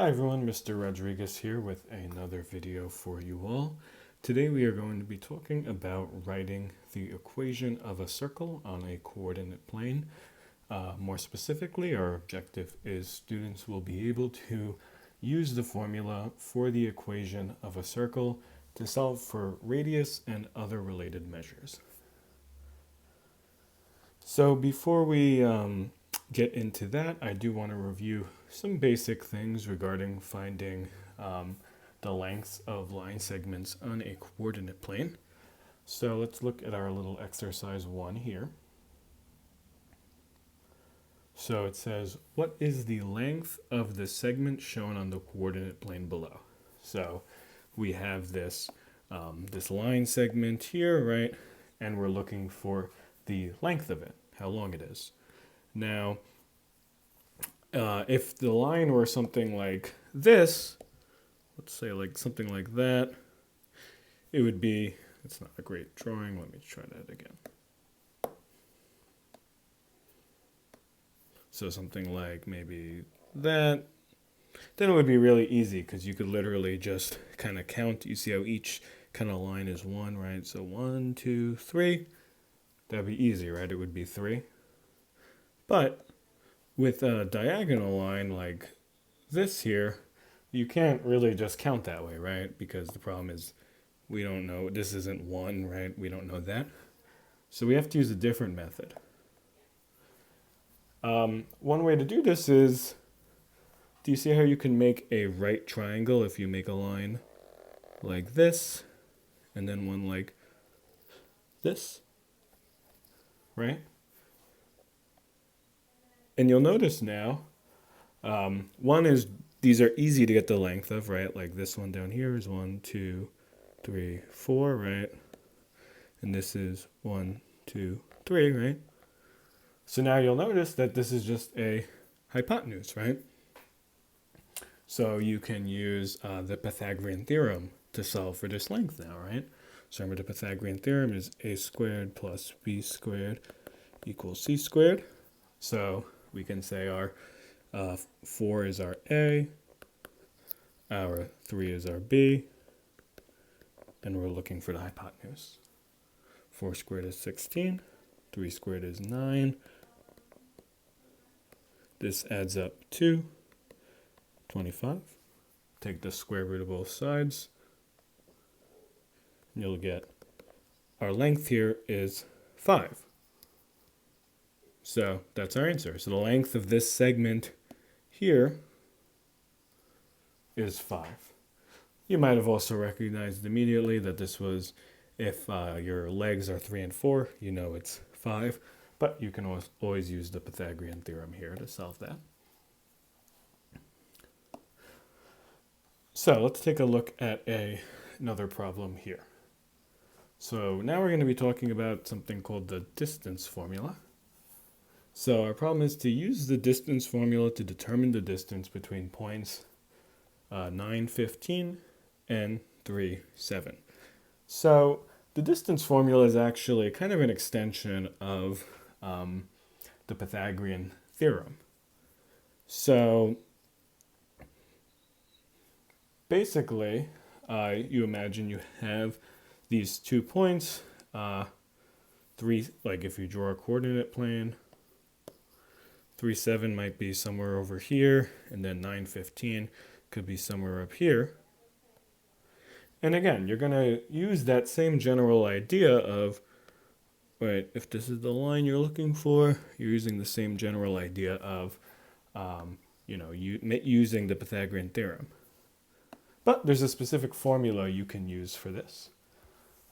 Hi everyone, Mr. Rodriguez here with another video for you all. Today we are going to be talking about writing the equation of a circle on a coordinate plane. More specifically, our objective is students will be able to use the formula for the equation of a circle to solve for radius and other related measures. So before we get into that, I do want to review some basic things regarding finding the lengths of line segments on a coordinate plane. So let's look at our little exercise 1 here. So it says, what is the length of the segment shown on the coordinate plane below? So we have this, this line segment here, right? And we're looking for the length of it, how long it is. Now, if the line were something like this, let's say like something like that, it would be, it's not a great drawing, let me try that again. So something like maybe that, then it would be really easy because you could literally just kind of count. You see how each kind of line is 1, right? So 1, 2, 3, that'd be easy, right? It would be 3. But with a diagonal line like this here, you can't really just count that way, right? Because the problem is we don't know, this isn't 1, right? We don't know that. So we have to use a different method. One way to do this is, do you see how you can make a right triangle if you make a line like this, and then one like this, right? And you'll notice now, one is, these are easy to get the length of, right? Like this one down here is 1, 2, 3, 4, right? And this is 1, 2, 3, right? So now you'll notice that this is just a hypotenuse, right? So you can use the Pythagorean theorem to solve for this length now, right? So remember, the Pythagorean theorem is a squared plus b squared equals c squared. So we can say our 4 is our a, our 3 is our b, and we're looking for the hypotenuse. 4 squared is 16, 3 squared is 9. This adds up to 25. Take the square root of both sides. And you'll get our length here is 5. So that's our answer. So the length of this segment here is 5. You might have also recognized immediately that this was, if your legs are 3 and 4, you know it's 5. But you can always use the Pythagorean theorem here to solve that. So let's take a look at another problem here. So now we're going to be talking about something called the distance formula. So our problem is to use the distance formula to determine the distance between points 9, 15 and 3, 7. So the distance formula is actually kind of an extension of the Pythagorean theorem. So basically, you imagine you have these 2 points, 3, like if you draw a coordinate plane, 3, 7 might be somewhere over here, and then 9, 15 could be somewhere up here. And again, you're going to use that same general idea of, right, if this is the line you're looking for, you're using the same general idea of, using the Pythagorean theorem. But there's a specific formula you can use for this.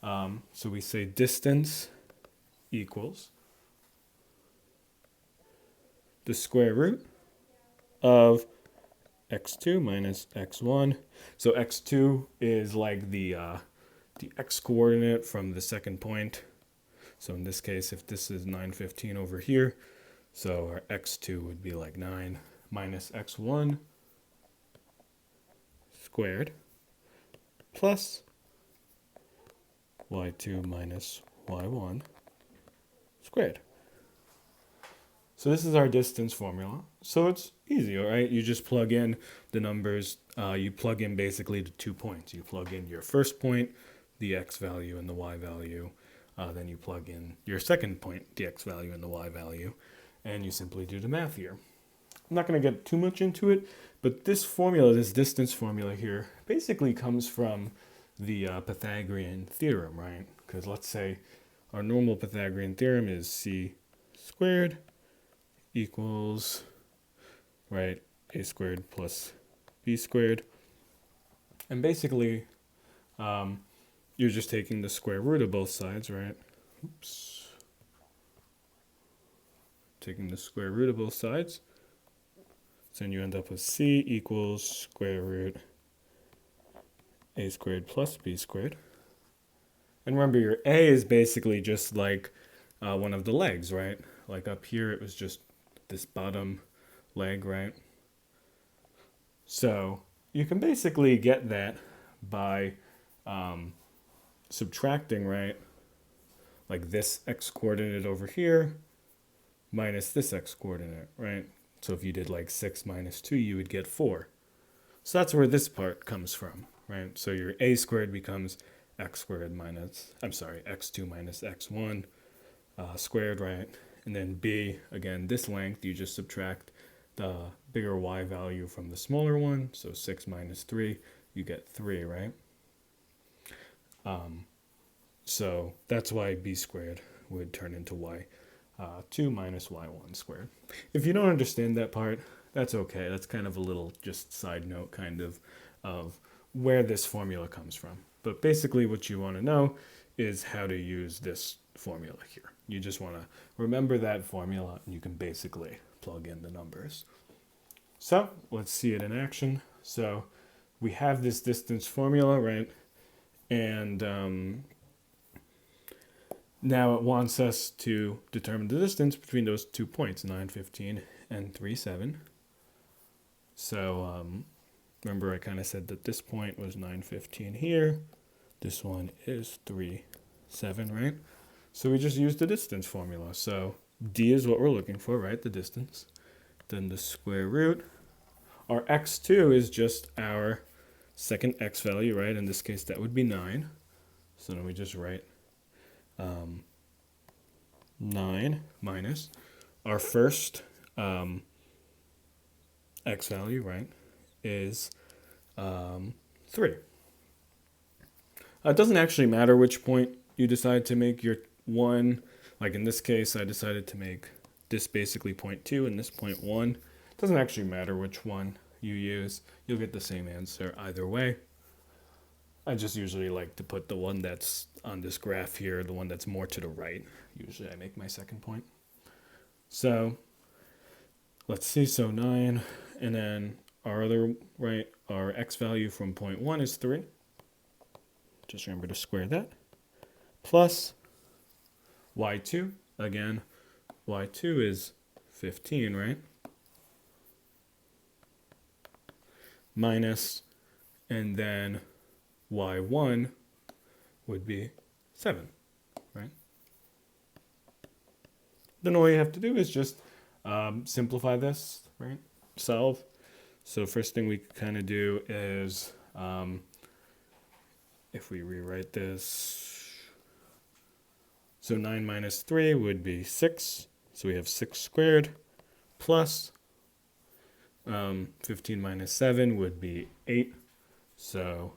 So we say distance equals the square root of x2 minus x1. So x2 is like the x coordinate from the second point. So in this case, if this is 9, 15 over here, so our x2 would be like 9 minus x1 squared plus y2 minus y1 squared. So this is our distance formula. So it's easy, all right? You just plug in the numbers. You plug in basically the 2 points. You plug in your first point, the x value and the y value. Then you plug in your second point, the x value and the y value, and you simply do the math here. I'm not going to get too much into it, but this formula, this distance formula here, basically comes from the Pythagorean theorem, right? Because let's say our normal Pythagorean theorem is c squared equals, right, a squared plus b squared. And basically, you're just taking the square root of both sides, right? Oops. Taking the square root of both sides. So then you end up with c equals square root a squared plus b squared. And remember, your a is basically just like one of the legs, right? Like up here, it was just this bottom leg, right? So you can basically get that by subtracting, right? Like this x coordinate over here minus this x coordinate, right? So if you did like 6 minus 2, you would get 4. So that's where this part comes from, right? So your a squared becomes x squared minus, x2 minus x1 squared, right? And then b, again, this length, you just subtract the bigger y value from the smaller one. So 6 minus 3, you get 3, right? So that's why b squared would turn into y2 minus y1 squared. If you don't understand that part, that's okay. That's kind of a little just side note kind of where this formula comes from. But basically what you want to know is how to use this formula here. You just want to remember that formula and you can basically plug in the numbers. So let's see it in action. So we have this distance formula, right? And now it wants us to determine the distance between those 2 points, 915 and 37. So remember I kind of said that this point was 915 here. This one is 37, right? So we just used the distance formula. So d is what we're looking for, right? The distance. Then the square root. Our x2 is just our second x value, right? In this case, that would be 9. So then we just write 9 minus our first x value, right, is 3. It doesn't actually matter which point you decide to make your 1. Like in this case, I decided to make this basically point 2 and this point 1. It doesn't actually matter which one you use. You'll get the same answer either way. I just usually like to put the one that's on this graph here, the one that's more to the right. Usually I make my second point. So let's see, so 9, and then our other, right, our x value from point 1 is 3. Just remember to square that. Plus y2, again, y2 is 15, right? Minus, and then y1 would be 7, right? Then all you have to do is just simplify this, right? Solve. So first thing we kind of do is, if we rewrite this, so 9 minus 3 would be 6. So we have 6 squared plus 15 minus 7 would be 8. So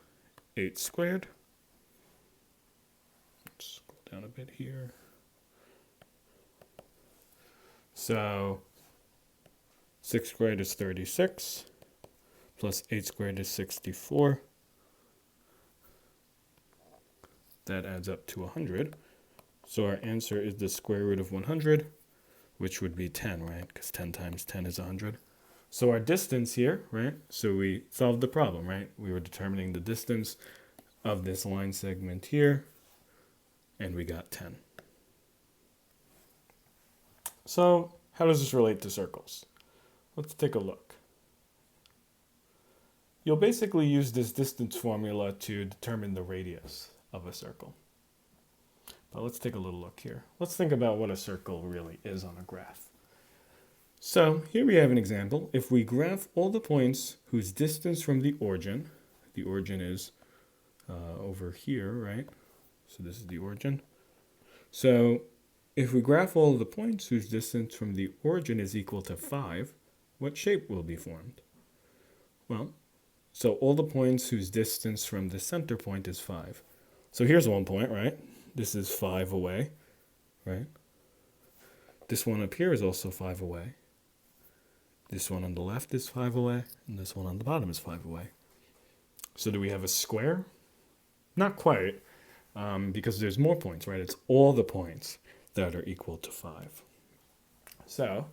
8 squared. Let's scroll down a bit here. So 6 squared is 36, plus 8 squared is 64. That adds up to 100. So our answer is the square root of 100, which would be 10, right? Because 10 times 10 is 100. So our distance here, right? So we solved the problem, right? We were determining the distance of this line segment here, and we got 10. So how does this relate to circles? Let's take a look. You'll basically use this distance formula to determine the radius of a circle. But let's take a little look here. Let's think about what a circle really is on a graph. So here we have an example. If we graph all the points whose distance from the origin is over here, right? So this is the origin. So if we graph all the points whose distance from the origin is equal to 5, what shape will be formed? Well, so all the points whose distance from the center point is 5. So here's one point, right? This is 5 away, right? This one up here is also 5 away. This one on the left is 5 away, and this one on the bottom is 5 away. So do we have a square? Not quite, because there's more points, right? It's all the points that are equal to 5. So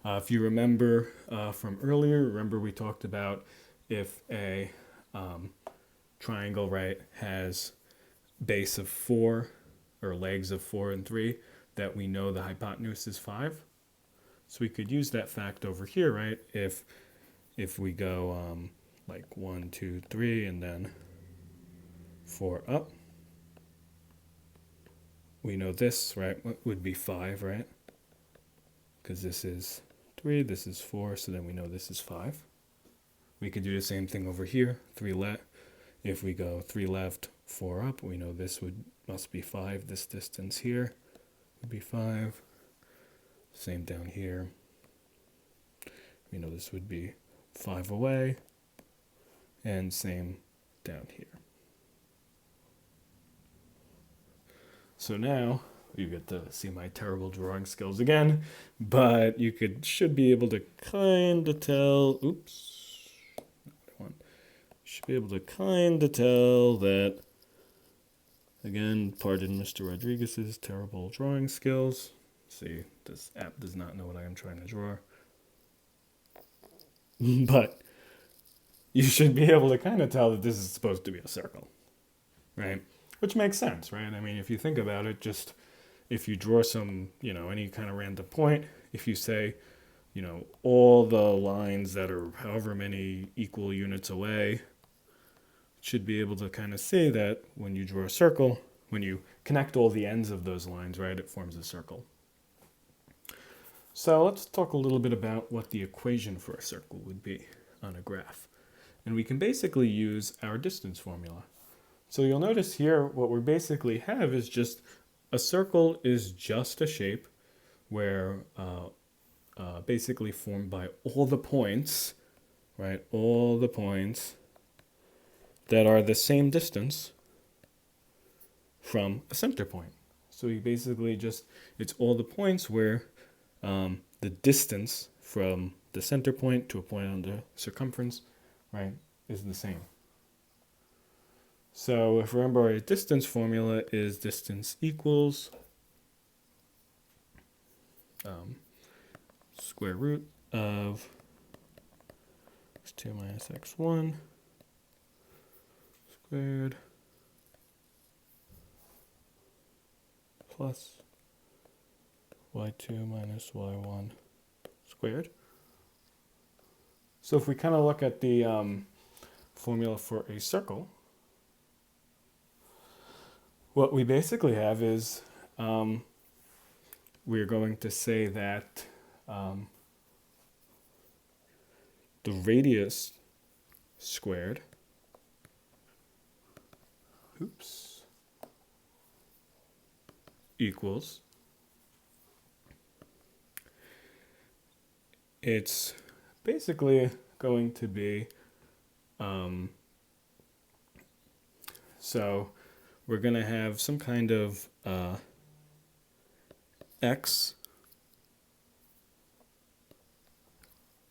if you remember from earlier, remember we talked about if a triangle, right, has base of 4 or legs of 4 and 3, that we know the hypotenuse is 5. So we could use that fact over here, right? If we go like 1, 2, 3, and then 4 up, we know this, right, would be 5, right? Because this is 3, this is 4, so then we know this is 5. We could do the same thing over here, 3 left. If we go 3 left, 4 up, we know this must be 5. This distance here would be 5. Same down here. We know this would be 5 away. And same down here. So now you get to see my terrible drawing skills again, but you should be able to kind of tell, should be able to kind of tell that, again, pardon Mr. Rodriguez's terrible drawing skills. See, this app does not know what I am trying to draw. But you should be able to kind of tell that this is supposed to be a circle, right? Which makes sense, right? I mean, if you think about it, just if you draw some, any kind of random point, if you say, all the lines that are however many equal units away, should be able to kind of say that when you draw a circle, when you connect all the ends of those lines, right, it forms a circle. So let's talk a little bit about what the equation for a circle would be on a graph. And we can basically use our distance formula. So you'll notice here what we basically have is just a circle is just a shape where basically formed by all the points, right? All the points that are the same distance from a center point. So you basically it's all the points where the distance from the center point to a point on the circumference, right, is the same. So if remember our distance formula is distance equals square root of x2 minus x1 squared plus y2 minus y1 squared. So if we kind of look at the formula for a circle, what we basically have is we're going to say that the radius squared equals, it's basically going to be, so we're going to have some kind of x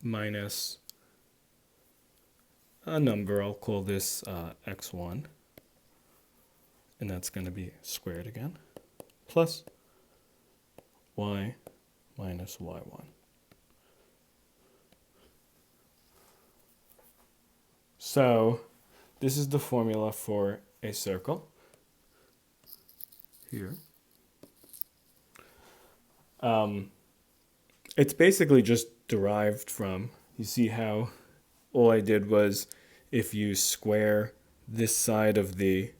minus a number, I'll call this x1, and that's going to be squared again, plus y minus y1. So this is the formula for a circle here. It's basically just derived from, you see how all I did was, if you square this side of the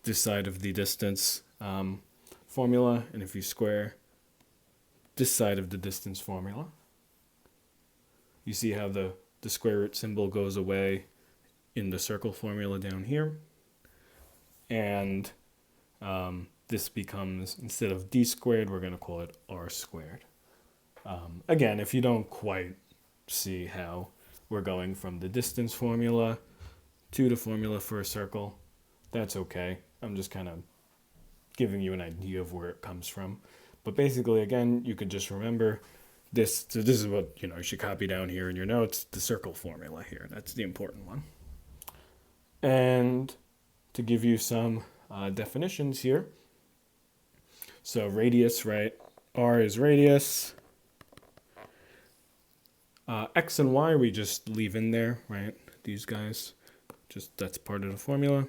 distance formula, and if you square this side of the distance formula. You see how the square root symbol goes away in the circle formula down here. And this becomes, instead of d squared, we're going to call it r squared. Again, if you don't quite see how we're going from the distance formula to the formula for a circle, that's okay. I'm just kind of giving you an idea of where it comes from. But basically, again, you could just remember this. So this is what you should copy down here in your notes, the circle formula here. That's the important one. And to give you some definitions here. So radius, right? R is radius. X and Y we just leave in there, right? These guys, just that's part of the formula.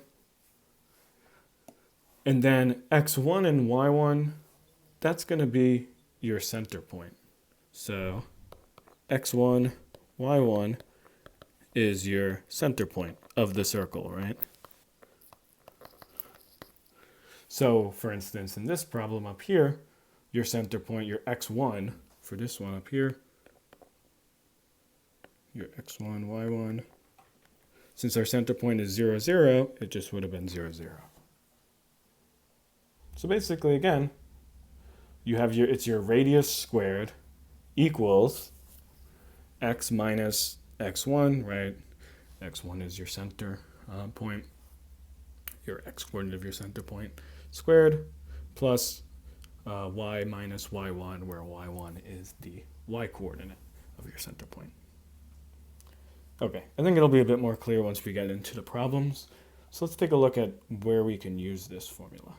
And then x1 and y1, that's going to be your center point. So x1, y1 is your center point of the circle, right? So for instance, in this problem up here, your center point, your x1, for this one up here, your x1, y1, since our center point is 0, 0, it just would have been 0, 0. So basically, again, you have it's your radius squared equals x minus x1, right? x1 is your center point, your x coordinate of your center point squared, plus y minus y1, where y1 is the y coordinate of your center point. Okay, I think it'll be a bit more clear once we get into the problems. So let's take a look at where we can use this formula.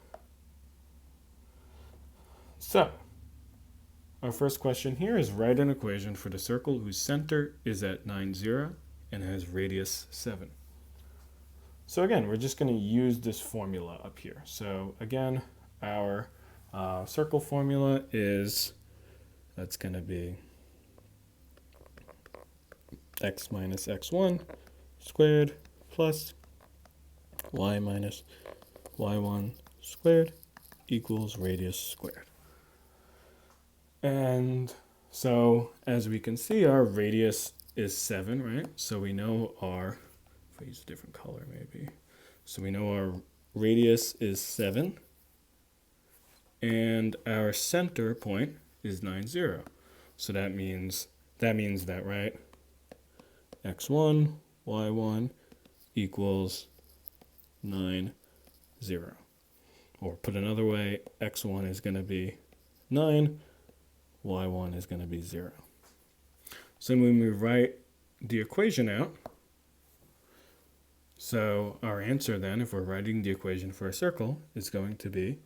So, our first question here is write an equation for the circle whose center is at 9, 0 and has radius 7. So again, we're just going to use this formula up here. So again, our circle formula is, that's going to be x minus x1 squared plus y minus y1 squared equals radius squared. And so as we can see, our radius is 7, right? So we know our, if I use a different color maybe, so we know our radius is 7 and our center point is 9, 0. So that means that, right? x1, y1 equals 9, 0. Or put another way, x1 is going to be 9, y1 is going to be 0. So when we write the equation out, so our answer then, if we're writing the equation for a circle, is going to be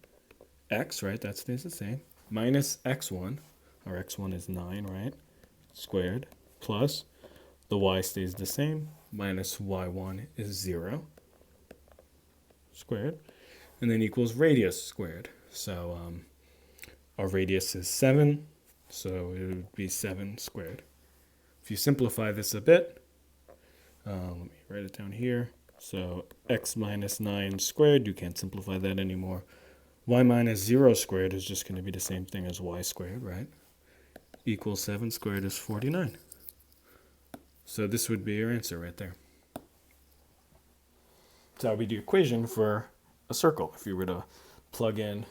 x, right, that stays the same, minus x1, our x1 is 9, right, squared, plus the y stays the same, minus y1 is 0, squared, and then equals radius squared. So our radius is 7, so it would be 7 squared. If you simplify this a bit, let me write it down here. So x minus 9 squared, you can't simplify that anymore. Y minus 0 squared is just going to be the same thing as y squared, right? Equals 7 squared is 49. So this would be your answer right there. So that would be the equation for a circle. If you were to plug in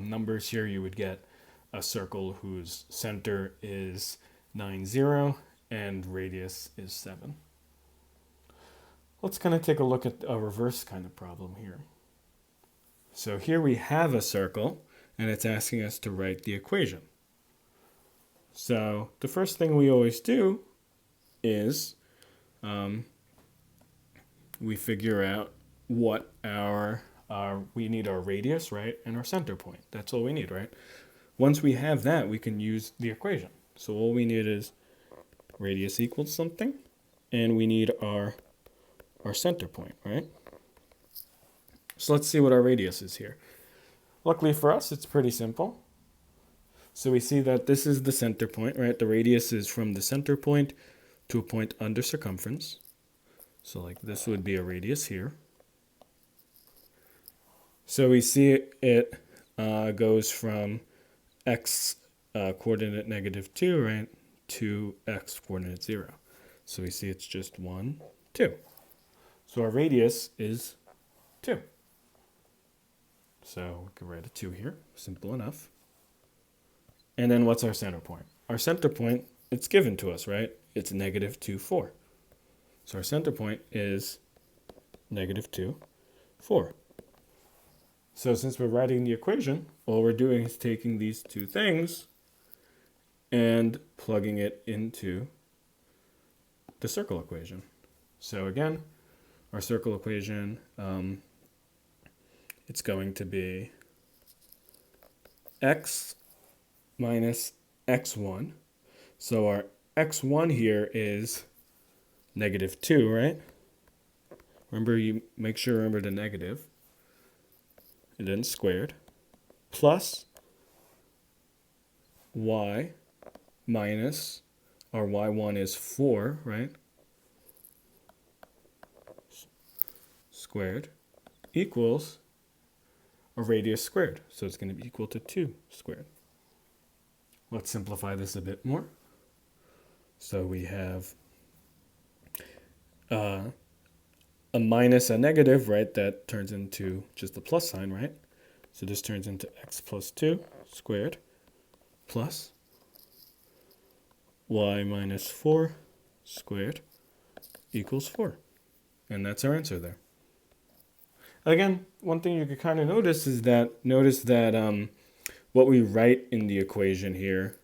numbers here, you would get a circle whose center is 9, 0 and radius is 7. Let's kind of take a look at a reverse kind of problem here. So here we have a circle and it's asking us to write the equation. So the first thing we always do is we figure out what we need our radius, right, and our center point. That's all we need, right? Once we have that, we can use the equation. So all we need is radius equals something, and we need our center point, right? So let's see what our radius is here. Luckily for us, it's pretty simple. So we see that this is the center point, right? The radius is from the center point to a point under circumference. So like this would be a radius here. So we see it goes from x coordinate -2, right, to x coordinate 0. So we see it's just 1, 2. So our radius is 2. So we can write a 2 here, simple enough. And then what's our center point? Our center point, it's given to us, right? It's -2, 4. So our center point is -2, 4. So since we're writing the equation, all we're doing is taking these two things and plugging it into the circle equation. So again, our circle equation, it's going to be x minus x1. So our x1 here is -2, right? Remember, you make sure you remember the negative. And then squared. Plus y minus, our y1 is 4, right? Squared equals a radius squared. So it's going to be equal to 2 squared. Let's simplify this a bit more. So we have a minus a negative, right? That turns into just a plus sign, right? So this turns into x plus 2 squared plus y minus 4 squared equals 4. And that's our answer there. Again, one thing you could kind of notice is that, what we write in the equation here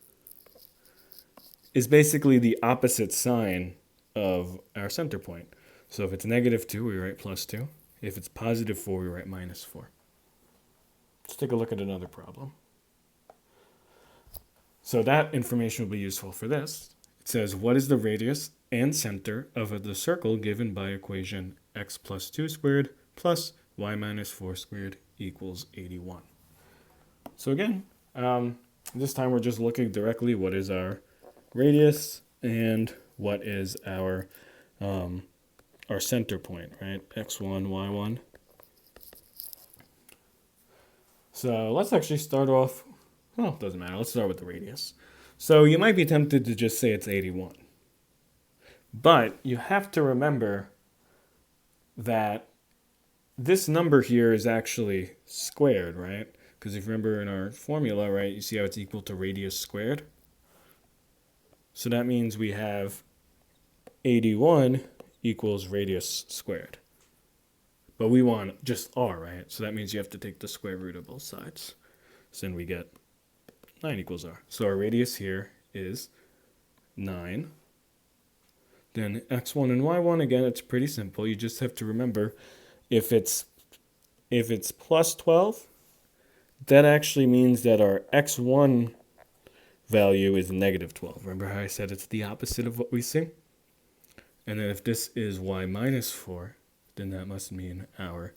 is basically the opposite sign of our center point. So if it's -2, we write +2. If it's +4, we write -4. Let's take a look at another problem. So that information will be useful for this. It says, what is the radius and center of the circle given by equation x plus 2 squared plus y minus 4 squared equals 81? So again, this time we're just looking directly what is our radius and what is our center point, right? x1, y1. So let's actually start off, well, it doesn't matter. Let's start with the radius. So you might be tempted to just say it's 81. But you have to remember that this number here is actually squared, right? Because if you remember in our formula, right, you see how it's equal to radius squared? So that means we have 81 equals radius squared. But we want just r, right? So that means you have to take the square root of both sides. So then we get 9 equals r. So our radius here is 9. Then x1 and y1, again, it's pretty simple. You just have to remember if it's plus 12, that actually means that our x1 value is -12. Remember how I said it's the opposite of what we see? And then if this is y minus 4, then that must mean our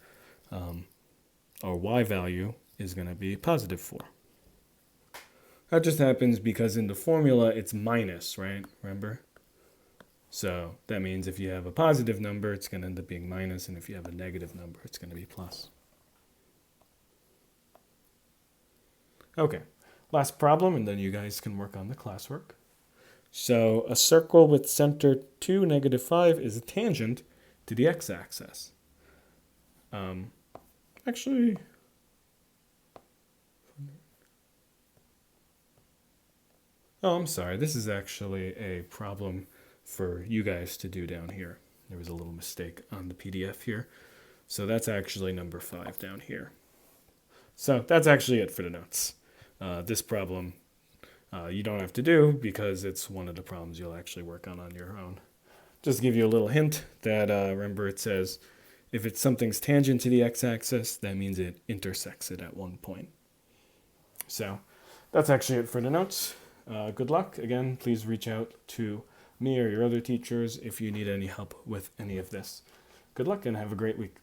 y value is going to be +4. That just happens because in the formula it's minus, right? Remember? So that means if you have a positive number, it's going to end up being minus, and if you have a negative number, it's going to be plus. Okay, last problem, and then you guys can work on the classwork. So a circle with center 2, -5 is a tangent to the x-axis. Actually, oh, I'm sorry. This is actually a problem for you guys to do down here. There was a little mistake on the PDF here. So that's actually number 5 down here. So that's actually it for the notes. This problem you don't have to do because it's one of the problems you'll actually work on your own. Just to give you a little hint that, remember it says, if it's something's tangent to the x-axis, that means it intersects it at one point. So that's actually it for the notes. Good luck. Again, please reach out to me or your other teachers if you need any help with any of this. Good luck and have a great week.